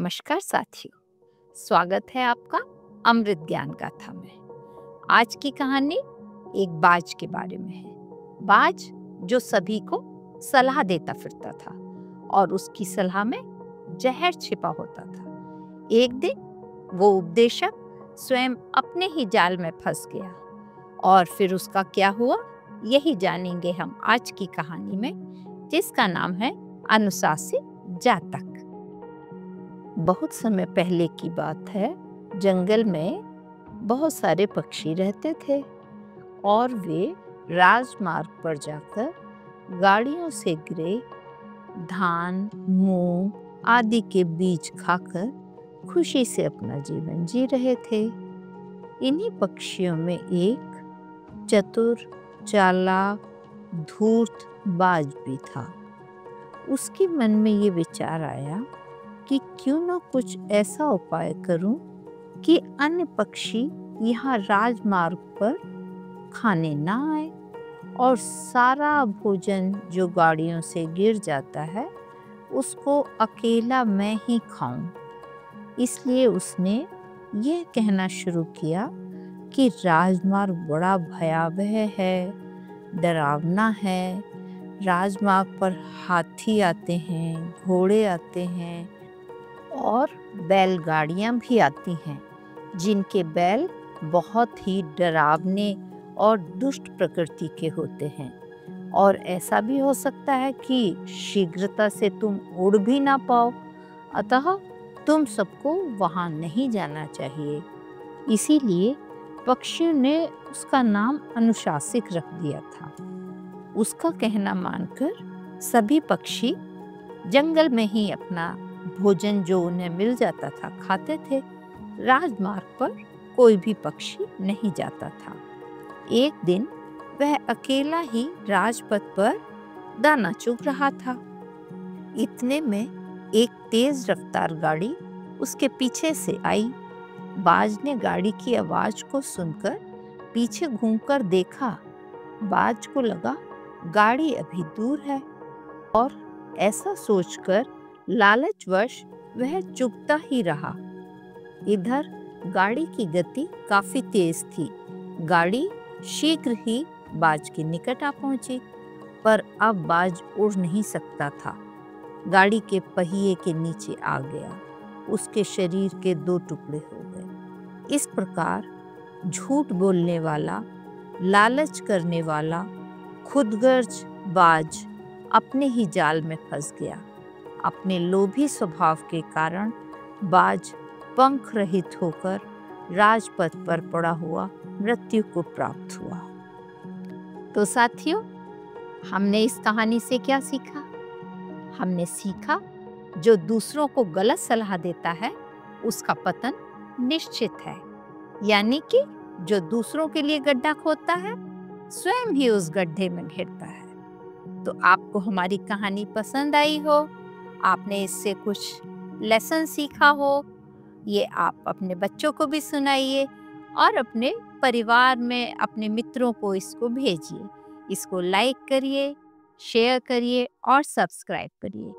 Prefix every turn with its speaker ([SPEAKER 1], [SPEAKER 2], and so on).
[SPEAKER 1] नमस्कार साथियों, स्वागत है आपका अमृत ज्ञान गाथा में। आज की कहानी एक बाज के बारे में है। बाज जो सभी को सलाह देता फिरता था और उसकी सलाह में जहर छिपा होता था। एक दिन वो उपदेशक स्वयं अपने ही जाल में फंस गया और फिर उसका क्या हुआ यही जानेंगे हम आज की कहानी में, जिसका नाम है अनुशासित जातक। बहुत समय पहले की बात है। जंगल में बहुत सारे पक्षी रहते थे और वे राजमार्ग पर जाकर गाड़ियों से गिरे धान, मूंग आदि के बीज खाकर खुशी से अपना जीवन जी रहे थे। इन्हीं पक्षियों में एक चतुर, चालाक, धूर्त बाज भी था। उसके मन में ये विचार आया कि क्यों न कुछ ऐसा उपाय करूं कि अन्य पक्षी यहाँ राजमार्ग पर खाने ना आए और सारा भोजन जो गाड़ियों से गिर जाता है उसको अकेला मैं ही खाऊं। इसलिए उसने ये कहना शुरू किया कि राजमार्ग बड़ा भयावह है, डरावना है। राजमार्ग पर हाथी आते हैं, घोड़े आते हैं और बैलगाड़ियां भी आती हैं, जिनके बैल बहुत ही डरावने और दुष्ट प्रकृति के होते हैं और ऐसा भी हो सकता है कि शीघ्रता से तुम उड़ भी ना पाओ। अतः तुम सबको वहां नहीं जाना चाहिए। इसीलिए पक्षियों ने उसका नाम अनुशासित रख दिया था। उसका कहना मानकर सभी पक्षी जंगल में ही अपना भोजन जो उन्हें मिल जाता था खाते थे। राजमार्ग पर कोई भी पक्षी नहीं जाता था। एक दिन वह अकेला ही राजपथ पर दाना चुग रहा था। इतने में एक तेज रफ्तार गाड़ी उसके पीछे से आई। बाज ने गाड़ी की आवाज को सुनकर पीछे घूमकर देखा। बाज को लगा गाड़ी अभी दूर है और ऐसा सोचकर लालचवश वह चुगता ही रहा। इधर गाड़ी की गति काफी तेज थी। गाड़ी शीघ्र ही बाज के निकट आ पहुंची, पर अब बाज उड़ नहीं सकता था। गाड़ी के पहिए के नीचे आ गया। उसके शरीर के दो टुकड़े हो गए। इस प्रकार झूठ बोलने वाला, लालच करने वाला, खुदगर्ज बाज अपने ही जाल में फंस गया। अपने लोभी स्वभाव के कारण बाज पंख रहित होकर राजपथ पर पड़ा हुआ मृत्यु को प्राप्त हुआ। तो साथियों, हमने इस कहानी से क्या सीखा? हमने सीखा जो दूसरों को गलत सलाह देता है उसका पतन निश्चित है। यानी कि जो दूसरों के लिए गड्ढा खोदता है स्वयं ही उस गड्ढे में गिरता है। तो आपको हमारी कहानी पसंद आई हो, आपने इससे कुछ लेसन सीखा हो, ये आप अपने बच्चों को भी सुनाइए और अपने परिवार में अपने मित्रों को इसको भेजिए। इसको लाइक करिए, शेयर करिए और सब्सक्राइब करिए।